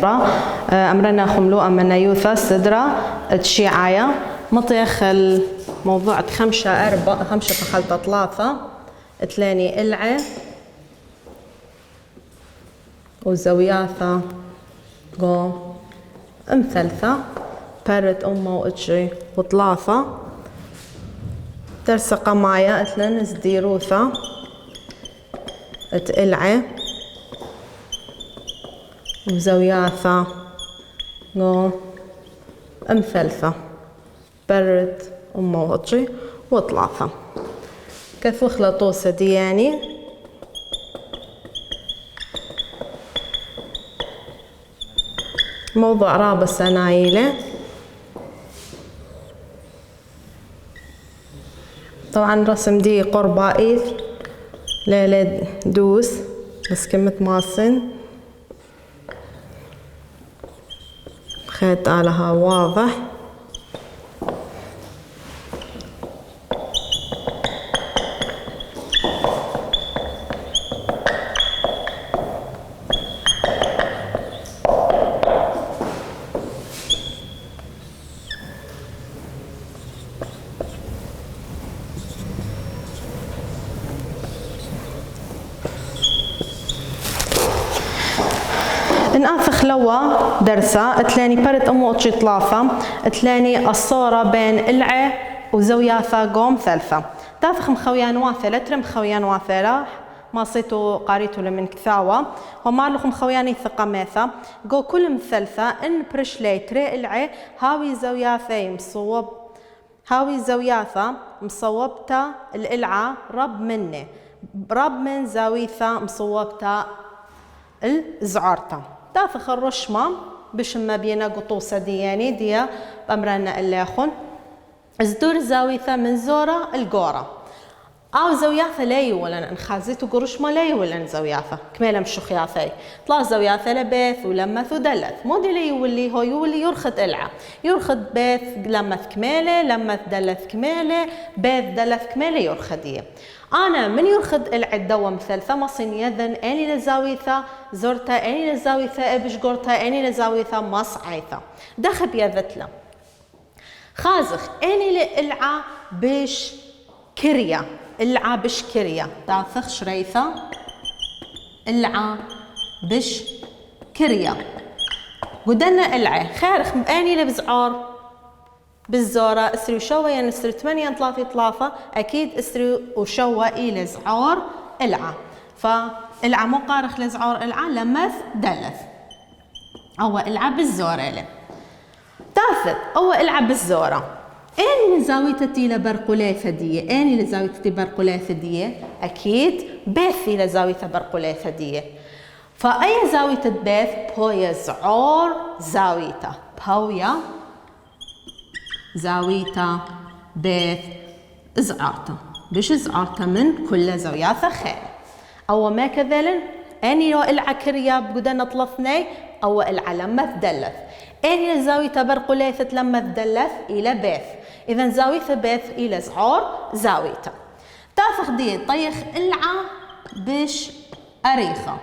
أمرنا خملو أمنا يوثا سدرة تشيعايا مطيخ الموضوع خمسة فخلطة ثلاثة تلاني إلعة وزوياثة قو مثلثة بارت أمه وإتشي وثلاثة ترسقة معايا اتلن زديروثة تقلعة وزوياثة قو مثلثة بارت أمه وإتشي وثلاثة كيف خلطوسة دي يعني موضوع رابع سنايلة طبعا رسم دي قربائي ليلة دوس بس كمة ماسن خيط علىها واضح نأفخ لوا درسة تلاني برد أمو أتشي طلافة تلاني الصورة بين إلعة وزوياثة قوم ثلثة تافخ مخويان واثلة ترم خويان واثلة ما صيتو قاريتو لمن كثاوة ومارلخ مخوياني ثقة ميثة قو كل مثلثة إن برشلي تري إلعة هاوي زوياثة مصوب هاوي زوياثة مصوبتا الإلعة رب مني رب من زاويثة مصوبتا الزعارتا تافخ الرشمة بش ما بينا قطوسة دياني ديا بأمرنا الليخون زدور زاويثة من زورة القورة أو زوياثة لا يولن انخازيتو قرشمة لا يولن زوياثة كميلة مشو خياثي طلع زوياثة لبيث ولمث ودلث مودي لا يولي هو يولي يرخد إلعة يرخد بيث لمث كميلة لمث دلث كميلة بيث دلث كميلة يرخدية أنا من يرخد العدة مثلثة مصين يذن أني لزاويثة زرتا أني لزاويثة أبش قرتا أني لزاويثة مصعيثة دخب يذتلا خازخ أني لإلعة بش كريا إلعة بش كريا داثخ شريثة إلعة بش كريا قدنا إلعة خارخ أني لبزعار بالزورة اسري وشوة يعني اسري 8 3 اكيد اسري وشوة الى زعار العة فالعة مو قارخ لزعار العة لمث دلث او العة بالزورة له تاثت او العة بالزورة اني لزاوية تيلا برقلاثة دي اني لزاوية تيلا برقلاثة دي اكيد بيثي لزاوية برقلاثة دي فاي زاوية بيث بويا زعار زاويته بويا زاويتا بيث زعارتا بش زعارتا من كل زاوياثا خير أو ما كذلك أني لو العكريا بقدنا طلثني أو العلمة دلث أني زاويتا برقلاثة لما دلث إلى بيث إذا زاويتا بيث إلى زعار زاويتا تافخ دي طيخ العا بش أريخة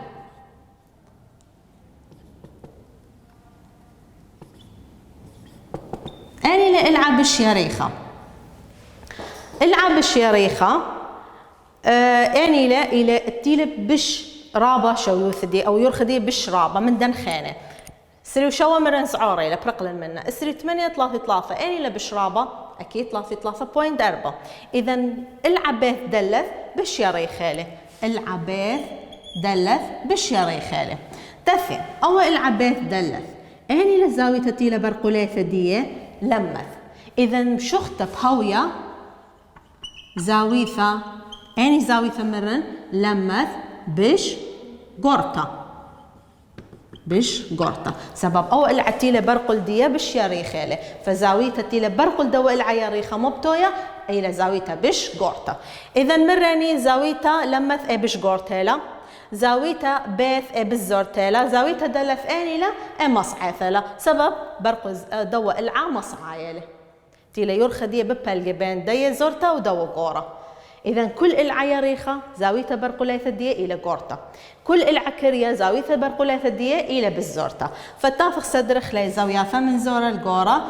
أني لإلعب الشيريخة إلعب الشيريخة أني لا إلى التيلب بش رابة شو يوثدي أو يرخدي بش رابة من دن خانة سري شو مرن سعارة إلى برقل منا اسري 8 3 أني لا بش رابة أكيد 3.4 إذا العباث دلث بالشيريخة له العباث دلث بالشيريخة له تفهم أو العباث دلث أني لزاوية تيلا برقلاثة دي لمث إذا شخت بهوية زاويثة أني زاويثة مرن لمث بش قرطة بش قرطة سبب أو العتيلة برقل دي بش يريخة فزاوية تيلة برقل دو العياريخة مبتوية أي لزاوية بش قرطة إذا مرني زاوية لمث بش قرطة زاويتا بيث بالزورتيلا زاويتا دلف اني لا مصعيثلا سبب برقز دو العا مصعايله تيلا يرخديه ببالجبين دي زورتا ودو قورة إذا كل إلعة يريخة زاويتها برقلاية دية إلى غورتا، كل إلعة كريا زاويتها برقلاية دية إلى بالزورتا. فتافخ صدرخ لي زاوية من زور الغورة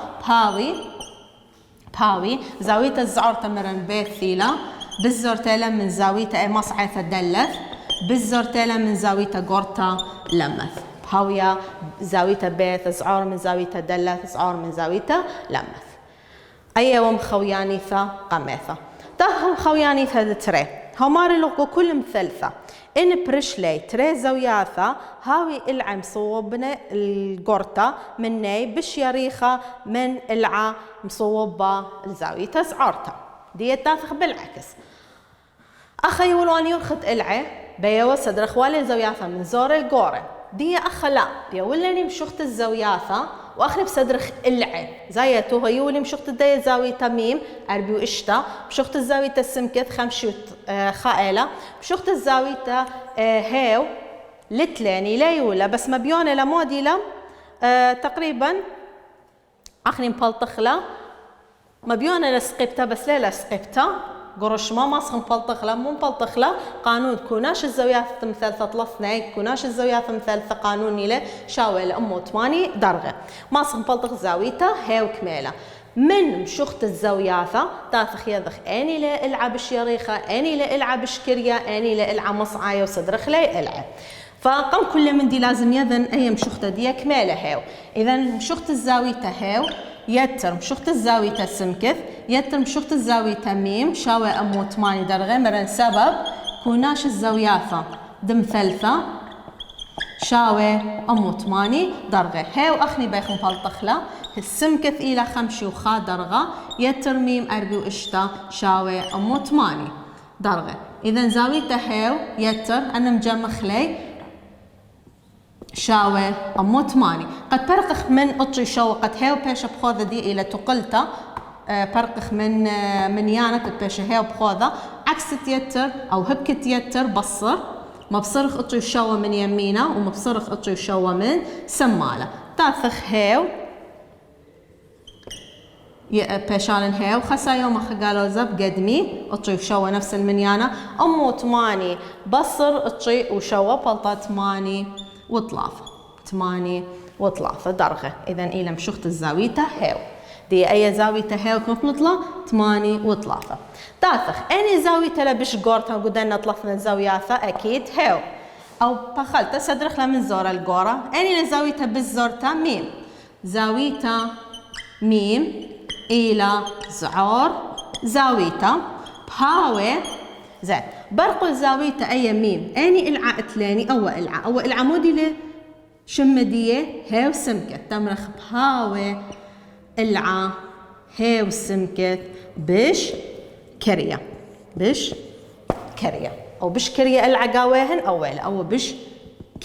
باوي زاوية الزعورتا مرن بيت ثيلا بالزورتيلا من زاوية مصعيثة دلث بالزورتيلا من زاوية غورتا لمث باوية زاوية بيت زعور من زاوية دلث زعور من زاوية لمث. أيوة مخويانيثا قميثة تاهم خويانيثا تري هماري لغو كل مثلثة إن برشلي تري زوياثا هاوي العم صوبنا القرطة مني بش يريخة من العا مصوبة الزاوية تسعرتا دي تافخ بالعكس. أخي ولوان يرخط العي بيو صدر خوالي زوياثا من زور القورة دي أخا لا بيولاني مشوخت الزوياثا واخني بصدرخ العي زايتو هيولي مشوخت الداية زاوية ميم أربي وإشتا بشوخت الزاوية السمكت خمشي خائلة بشوخت الزاوية هاو لتلاني لا يولا بس مبيونة لمودي لم تقريبا أخني مبلطخلا مبيونة لسقبتا بس لا لسقبتا قرش ما ماسخ مبلطخلا مو مبلطخلا قانون كوناش الزاويات مثلثة طلثنا كوناش الزاويات مثلثة قانوني له شاوي لأمو 8 درجة ماسخ مبلطخ زاويته هاو كميلة من مشوخت الزاوياثة تاثخ يذخ اني لا العب الشريخة اني لا العب شكريا اني لا العب مصعايا وصدرخ لا العب. فقم كل من دي لازم يذن اي مشوخته دي كميلة هاو. اذا مشوخت الزاويته هاو يتر مشوخت الزاوية سمكث يتر مشوخت الزاوية ميم شاوي أمو 8 درجة مرن سبب كوناش الزاوياثة دم ثلثة شاوي أمو 8 درجة هاو أخني بيخ مبلطخلا السمكث إلى 5 درجة يتر ميم أربي وإشتا شاوي أمو 8 درجة. إذا زاويته هاو يتر أنا مجمخ لي شاوي أمو 8 قد برقخ من أطشي شو قد هاو بيش بخوذة دي إلى تقلتا برقخ من يانك بيش هاو بخوذة عكس يتر أو هبكت يتر بصر ما بصرخ أطشي شو من يمينة وما بصرخ أطشي شو من سمالة تاثخ هاو بيشان هاو خسا يوم قالوا زب قدمي أطشي شو نفس المنيانة أمو 8 بصر أطشي وشو بلطة 8 وثلاثة درجة. إذا إلى مشوخت الزاوية هاو دي أي زاوية هاو كيف نطلع 8 وثلاثة. تاثخ أني زاوية لبش قورتها قدنا طلعنا الزاوية أكيد هاو أو بخلت صدرخ من زور القورة أني لزاوية بالزورتا ميم زاوية ميم إلى زعور زاوية بهاوي زين برقل زاوية أي ميم أني العا اتلاني أو العمودي له شمدية هاو سمكت تمرخ بهاوي العا هاو سمكت بش كريا أو بش كريا العا قاويهن أو بش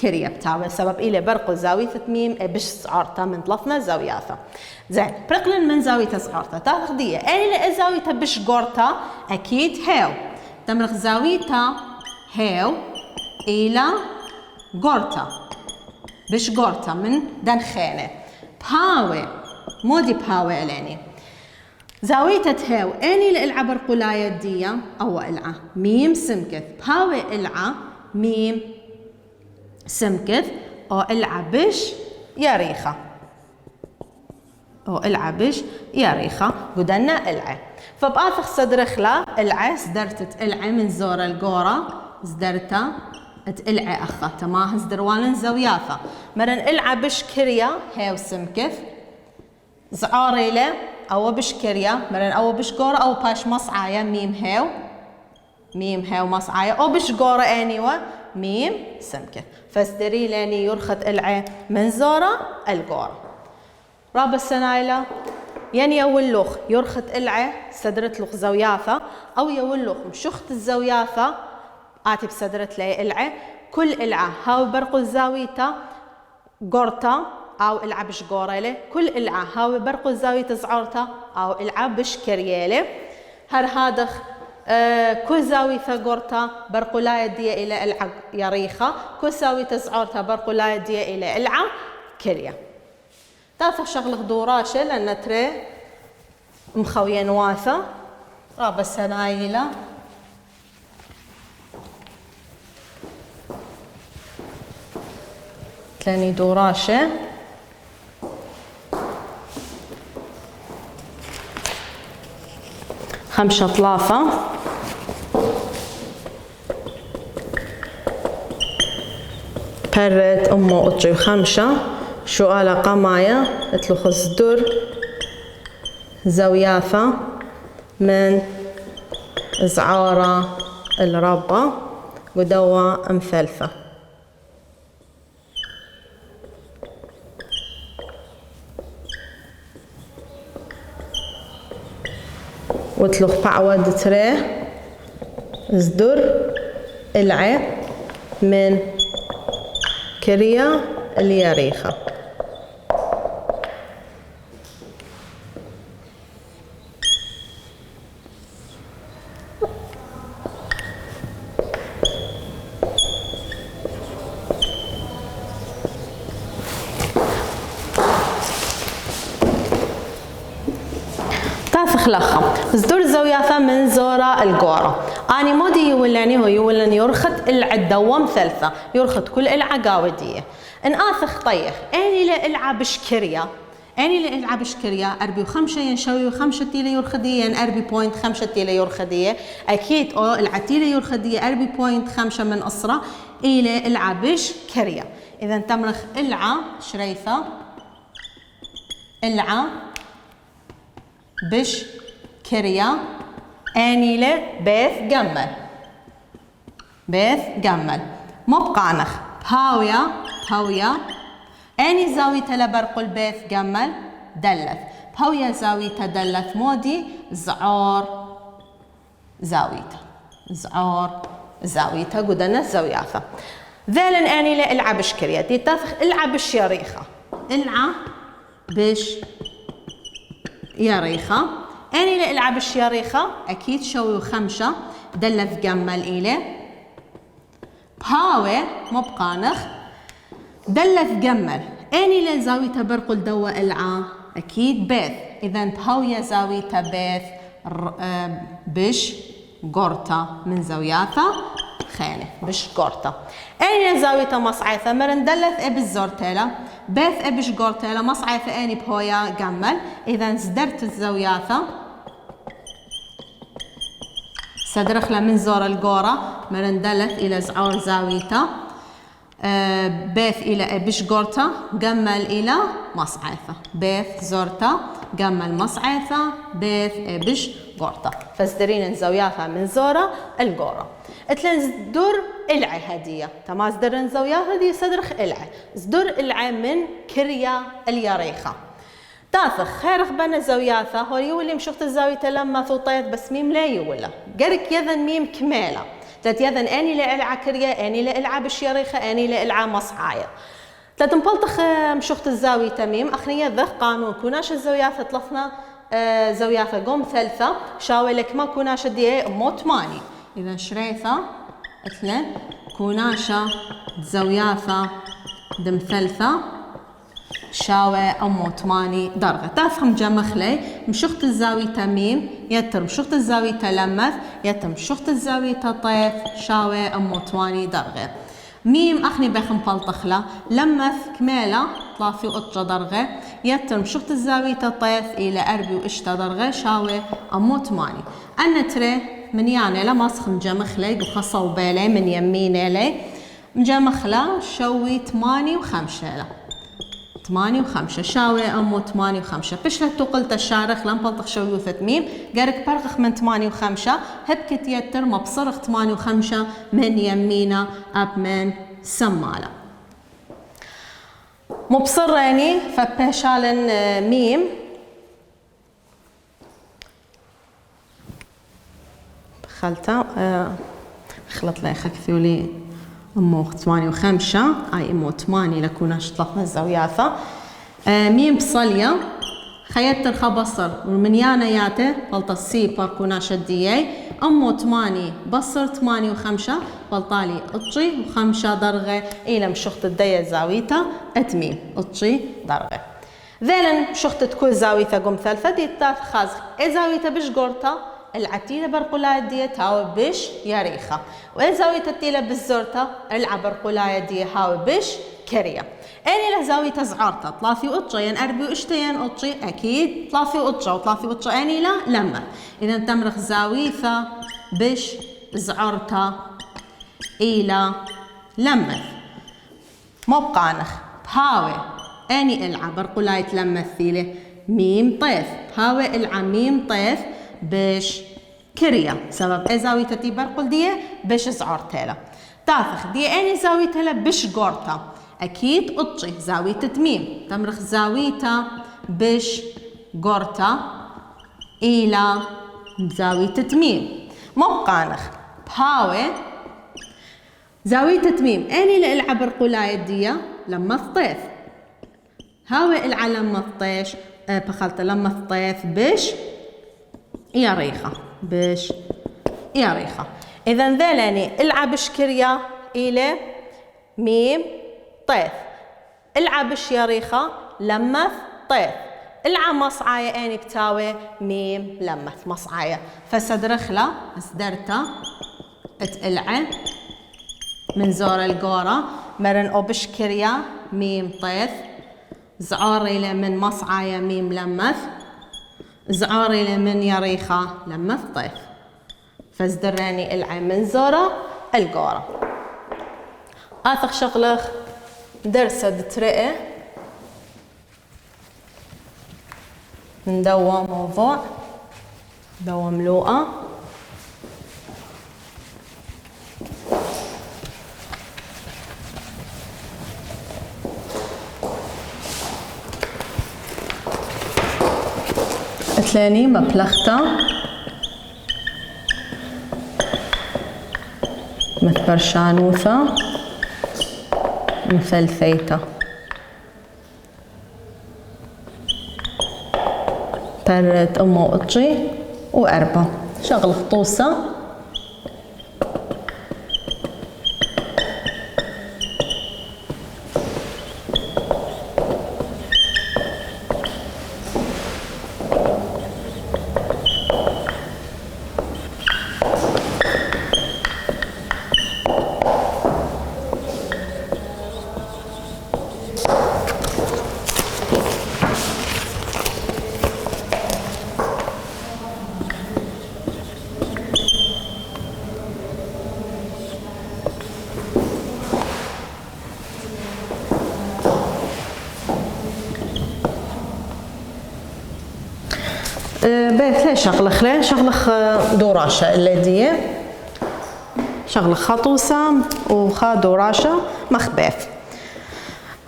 كريا بتاوي سبب إلي برقل زاوية ميم بش صعارتا من طلفنا زاوياثا زين برقلن من زاوية صعارتا تاخذ دية أني زاوية بش قورتا أكيد هاو تمرخ زاويتا هاو إلى غورتا بش غورتا من دنخانة بهاوي مودي بهاوي علاني زاويتا هاو أني لإلعب برقلاية دية أو إلعا ميم سمكث بهاوي إلعا ميم سمكث أو إلعا بش يريخة قدنا إلعا فبآثخ صدرخلا العا صدرتت العا من زور القورة صدرتا العا أخا تماها صدروالن زاوياثا مرن العا بش كريا هاو سمكث زعاري له أو بش كريا مرن أو بش قورة أو باش مصعايا ميم هاو مصعايا أو بش قورة أنيوة ميم سمكث فاستري لاني يرخت العا من زورة القورة. رابع السنايلة يعني يولوخ يرخت العا صدرت لوخ زاوياثا أو يولوخ مشخت الزاوياثا آتي بصدرت لي العا كل العا هاو برقل زاويتا قورتا أو العا بش قوريلي كل العا هاو برقل زاويتا زعورتا أو العا بش كريالي هادخ كل زاوية قورتا برقلاية دي إلى العا يريخة كل زاوية زعورتا برقلاية دي إلى العا كريا. تاثخ شغلك دوراشة لأن تري مخويا نواثة رابع السنايلة تلاني دوراشة خمسة طلافة برت أمو أطري وخمسة شو على قماية اتلو خزدور زويافة من زعارة الربة ودوا مثلثة وتلوخ بعود تريه زدر العي من كريا الياريخة خلخة زدور زوياثة من زورا القورة اني مودي يولاني هو يولن يرخت العدة مثلثة يرخت كل العقاودية ان اثخ طيخ اني لالعا بشكريا اني لالعا بشكريا اربي وخمسة ينشوي وخمسة تيلة يرخدية ان اربي بوينت خمسة تيلة يرخدية اكيد او العتيلة يرخدية اربي بوينت خمسة من اسرة الى العا بشكريا اذا تمرخ العا شريفة العا بش كريا انيلة بيث جمل بيث جمل مو بقانخ بهاوية اني زاوية لبرقل بيث جمل دلث بهاوية زاوية دلث مودي زعور زاوية قدنا زاوياثة ذالن انيلة العب شكريا دي تافخ العب الشريخة العب بش ياريخة اني لالعب الشياريخة اكيد شوي وخمسة دلث جمل إلي بهاوي مو بقانخ دلث جمل اني لزاوية برقل دوا العا اكيد بيث اذا بهاوية زاوية بيث بش قرطة من زاوياثة خانة بش قرطة اني لزاوية مصعيثة مرن دلث ابش زورتيلا بيث ابش قرطيلا مصعيثة اني بهويا جمل اذا زدرت الزاوياثة سدرخلة من زور القورة مرندلت إلى زعور زاويته بيث إلى بش قورته جمل إلى مصعيثة بيث زورته جمل مصعيثة بيث بش قورته فزدرين زاوياثها من زورة القورة اتلن زدر العي هدية تما زدرن زاوياثها دي سدرخ العي زدر العي من كريا الياريخة تاثخ خيرخ بنا زاوياثة هو يولي مشوخت الزاوية لما ثوطيث بس ميم لا يولا قرك يذن ميم كمالة تات يذن اني لالعا كريا اني لالعا بشيريخة اني لالعا مصعايا تات مبلطخ مشوخت الزاوية تميم اخنية ذخ قانون كوناش الزاوياثة طلفنا زاوياثة قوم ثالثة شاوي لك ما كوناش دي موت ماني اذا شريثة اثنين كوناشة زاوياثة دم ثالثة شاوي أمو 8 درجة تفهم جمخلي مشوخت الزاوية تميم يتر مشوخت الزاوية لمث يتر مشوخت الزاوية طيف شاوي أمو 8 درجة ميم أخني بخم بلطخلة لمث كمالة طلافي وقطة درجة يتر مشوخت الزاوية طيف إلى أربي وإشتا درجة شاوي أمو 8 أنا تري من يعني لما أسخن جمخلي وخصو بالي من يميني لي مجمخلة شوي 8 و5 له 8 و5 شاوي أمو 8 و5 بشلتو قلت الشارخ لم بلطخ شوي وثميم قارك برخخ من 8 و5 هبكت يتر مبصرخ 8 و5 من يمينا أب من سمالة مبصراني فبشالن ميم خلطة خلط لي خكثولي أمو 8 و5 أي أمو 8 لكوناش طلقنا الزاوياثة ميم بصلية خيطر خبصر والمنيانا ياته بلطة سي باركوناش الدياي أمو 8 بصر 8 و5 بلطالي أطشي و5 درجة إلى مشخت الديا زاويته أتميم أطشي درجة ذيلا شخت كل زاويته قم ثالثة دي التاث خازخ إيه زاويته بش قرطة العتيلة برقلاية دي هاو بش ياريخة وإيه زاوية التيلة بالزورته العبرقلاية دي هاو بش كريا. اني لزاوية زعارتا طلافي وقطشة ين اربي واشتين قطشي اكيد طلافي وقطشة وطلافي وقطشة اني لا لما اذا تمرخ زاويثا بش زعارتا الى لمث مو بقانخ بهاوي اني العا برقولاي تلمثيله ميم طيف بهاوي العا ميم طيف بش كريا سبب اي زاوية تي برقل دي بش زعارتيلا تافخ دي اني زاويتها بش قورتا اكيد قطشي زاوية تميم تمرخ زاويتا بش قورتا الى زاوية تميم مو بقانخ بهاوي زاوية تميم اني لالعب برقولاي دي لما الطيف هاوي العا لما الطيش بخلت لما الطيف بش ياريخة بش ياريخة اذا ذلني العب بش كريا الى ميم طيف العب بش ياريخة لمث طيف العب مصعاية اني بتاوي ميم لمث مصعاية فسدرخلة سدرتا اتقلعه من زور القورة مرن او بش كريا ميم طيف زعاري من مصعاية ميم لمث زعاري من يريخة لمث طيف فازدراني العين من زورة القورة آثق شغلخ درسة دترئة ندوى موضوع دوى ملوءة تلاني مبلغتا مثبرشانوثا مثلثيتا برد أمو قطشي وأربع شغل خطوسة بيت ليش شغلخ ليه شغلخ دوراشة اللي شغلخ خطوسة وخا دوراشة مخبيف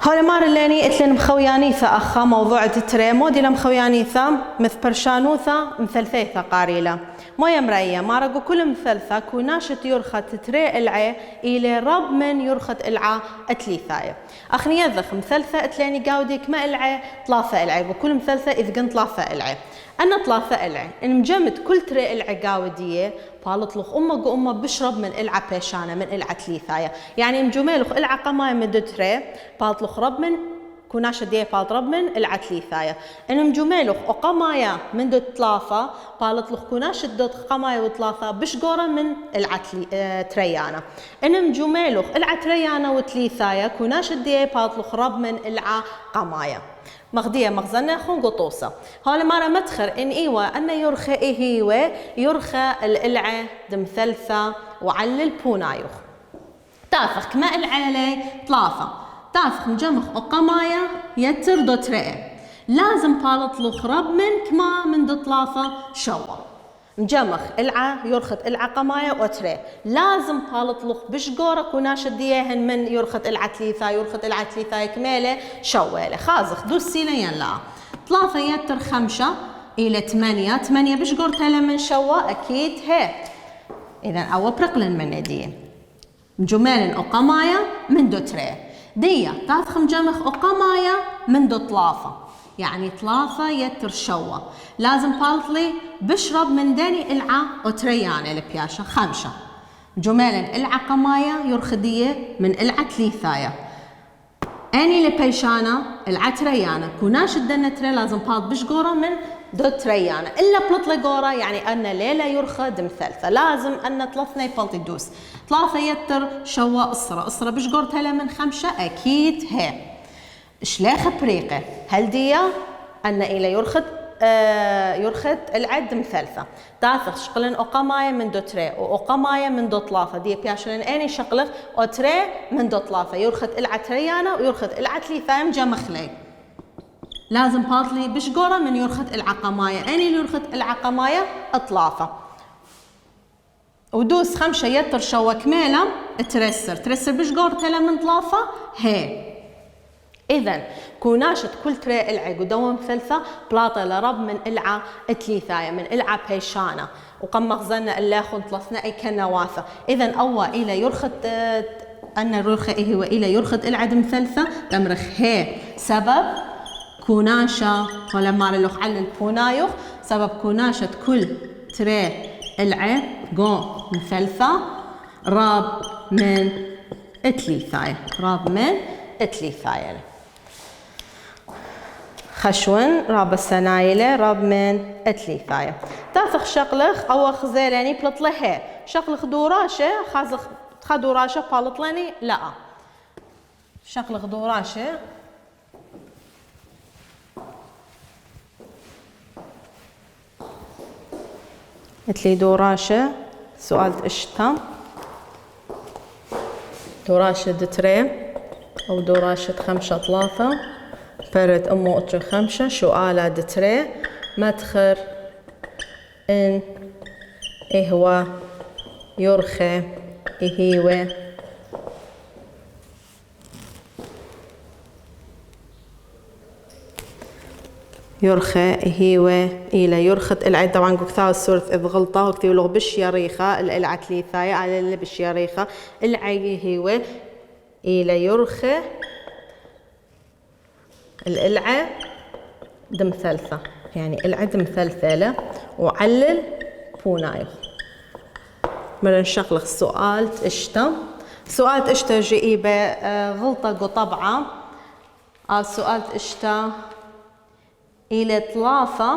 هاي مار الليني اتلين مخويانيثة أخا موضوع تتري مودي لمخويانيثة مثل برشانوثة مثلثيثة قاريلة مو يمرأية ما رقو كل مثلثة كوناشة يرخى تتري العي إلى رب من يرخى العا اتليثاية أخني يذخ مثلثة اتليني قاوديك ما العي طلافة العي وكل مثلثة إذ قن طلافة العي أنا طلافة العي إن مجمد كل تري العي قاودية بالطلخ أمك وأمه بشرب من العا بيشانة من العا تليثاية يعني مجملخ العا قماية من تري بالطلخ رب من كوناشة دي بالطرب من العا تليثاية إن مجملخ وقماية من تلافة بالطلخ كوناشة دوت قماية وتلافة بش قورة من العا تريانة إن مجملخ العا تريانة وتليثاية كوناشة دي بالطلخ رب من العا قماية مغدية مغزنة خون قطوسة هالا مارا مدخر إن إيوة أن يرخى إيوة يرخى الإلعة دمثلثة وعلل بونايوخ تافخ كما العالي طلافة تافخ مجمخ وقمايا يتر دوت رئة لازم بالطلخ رب من كما من دو طلافة شوى مجمخ العا يرخت العا قمايا وتري لازم بالطلخ بشقورة كوناش ديهن من يرخت العا تليثا يرخت العا تليثا كمالة شوالة خازخ دو السيلين لا طلافة يتر 5 إلى 8 بشقور تلا من شوى أكيد هي إذا أو برقلن من دي مجمالن أو قمايا من دو تري دي تافخ مجمخ أو قمايا من دو طلافة يعني طلافة يتر شوى لازم بالطلي بشرب من داني العا وتريانة البياشة 5 جمالا العا قمايا يرخدية من العا تليثاية اني إلى بيشانا العتريانا كوناش الدنا تري لازم بات بشجورة من دو تريانا إلا بلطلة جورة يعني أن ليلة يرخد مثلثة لازم أن تلثني بلطي دوس ثلاثة يتر شوا أسرة بشجور تلا من 5 أكيد هي شلاخ بريقة هل ديا أن إلى يرخد العد مثلثة تاثق شقلن أقامايا من دو تري وأقامايا من دو ثلاثة دي بياشلن أني شقلخ وتري من دو ثلاثة يرخد العتريانا ويرخد العتليثة مجمخلي لازم باطلي بشجورة من يرخد العقمايا أني اللي يرخد العقمايا ثلاثة ودوس 5 يتر شوا كميلة ترسر بشجور تلا من ثلاثة هي إذن كوناشت كل تري العق ودوم ثلثة بلاطة لرب من إلعة ثلاثاية من إلعة بيشانة وقم مخزنا اللاخن ثلاثنا أي كنواثة إذن أول إلى يرخد أن الرخة هو إلى يرخد إلعة مثلثة تمرخ هي سبب كوناشة ولا مارلوخ على البونايوخ سبب كوناشة كل تري العق جو مثلثة راب من ثلاثاية خشون راب السنايلة راب من ثلاثاية تاثخ شقلخ أو خزيلاني بلطلهي شقلخ دوراشة خازخ خدوراشة بالطلاني لا شقلخ دوراشة مثلي دوراشة سؤال اشتا دوراشة دتري أو دوراشة 5 3 فرد أمو أتر 5 سؤال دتري مدخر إن إهوى يرخي إهيوة يرخى هيوة إلى يرخت العين طبعا قكتاو السورة إذ غلطة وكتير لغ بش يريخة العتليثاية على اللي بش يريخة العي هيوة إلى يرخى العة دم ثالثة يعني العة دم ثالثة وعلل بونايخ مرن شغلق سؤال سؤال اشتا جئيبة غلطة طبعا سؤال اشتا إلى 3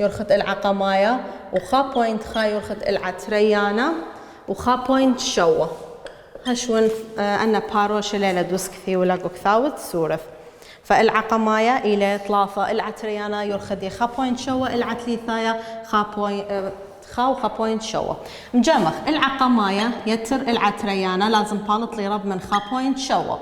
يرخت العقماية وخا بوينت خا يرخت العتريانة وخا بوينت شوة هشون أنا باروش ليلة دوس كثي ولا كثاوت سورف فالعقماية إلى 3 العتريانة يرخدي خا بوينت شوة العتليثاية خا بوينت شوة مجمخ العقماية يتر العتريانة لازم بالط لي رب من خا بوينت شوة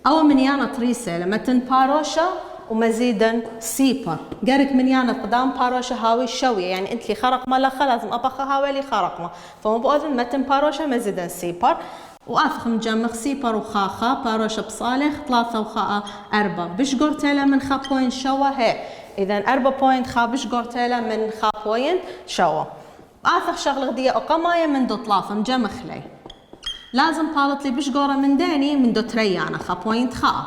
أو من يانا تريسة لما تنباروشة ومزيدا سيبر قارك من يانا قدام باروشة هاوي شوية يعني انت لي خرق ملخة لازم أبخ هاوي لي خرق ما فما بقولن متن باروشة مزيدا سيبر وأفخ مجمخ سيبر وخاخا باروشة بصالح 3 وخاء 4 بش قرتيلا من خا بوينت شوة هي إذا 4 بوينت خا بش قرتيلا من خا بوينت شوة أفخ شغل غدية أقماية من دو 3 مجمخ لي لازم بالط لي بش قرة من داني من دو تريانا خا بوينت خا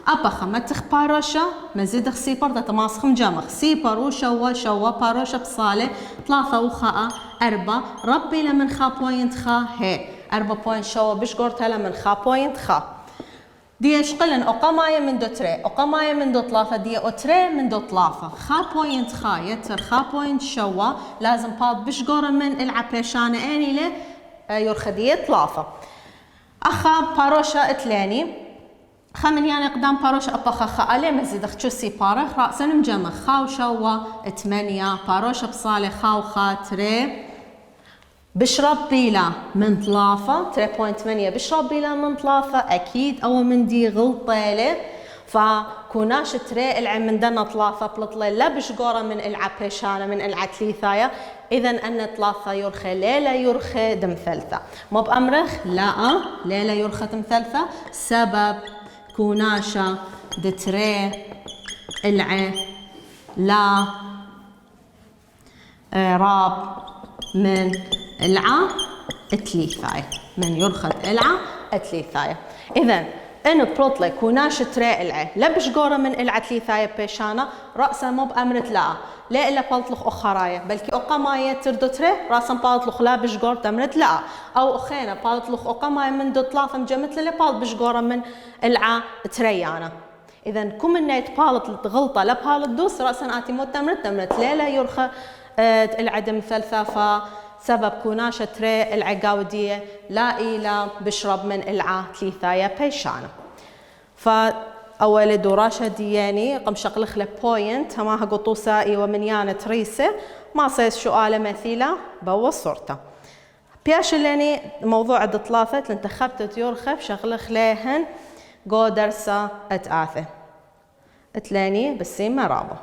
أبخ متخ باروشة مزيد سيبر دا تماسخ مجمخ سيبر وشوا باروشة بصالة 3 وخاء 4 ربي لمن خا بوينت خا هي 4 بوينت شوا بش قرتها لمن خا بوينت خا دي اشقلن أقماية من دو تري أقماية من دو 3 دي أتري من دو 3 خا بوينت خا يتر خا بوينت شوا لازم باد بش قرن من العبيشانة اني له يرخدية 3 أخا باروشة اتلاني خمن يعني قدام باروش أبخا خالي مزيد أختشو سيبارخ رأسا مجمع خاو شوا 8 باروش بصالي خاو خاتري بشرب بيلا من 3 3.8 بشرب بيلا من 3 أكيد أو من دي غلطة فكوناش تري العين من دنا 3 بلطلة لا بشقورة من العبيشانة من العتليثاية إذا أن 3 يرخي ليلة يرخي دم ثالثة ما بأمرخ لا ليلة يرخي دم ثالثة سبب كوناشة دتري الع لا راب من الع ثلاثاية من يرخد الع ثلاثاية إذا إن بلطلة كوناشة تري الع لا بشقورة من الع ثلاثاية بيشانة رأسا مو بأمرت لا لا إلا بالطلخ أخرايا بلكي أقامايا تردو تري راسا بالطلخ لا بشجور تمرت لا أو أخينا بالطلخ أقامايا من دو طلافة مجمت لا بال بشجورة من العا تريانا. إذا كم النيت بالط غلطة لا بالط دوس راسا آتي مو تمرت لا يرخى العدم فلسفة سبب كوناشة تري العقاودية لا إلا بشرب من العا تليثايا بيشانا. فأول دوراشة دياني قم شقلخ له بوينت هماها قطوسة إيوة من يانا تريسة ما صير سؤالة مثيلة بوا صورته. بياش اللي موضوع الطلافة لانتخبت تيورخف شغلخ لهن قو درسة اتآثة اتلاني بالسيمة رابو.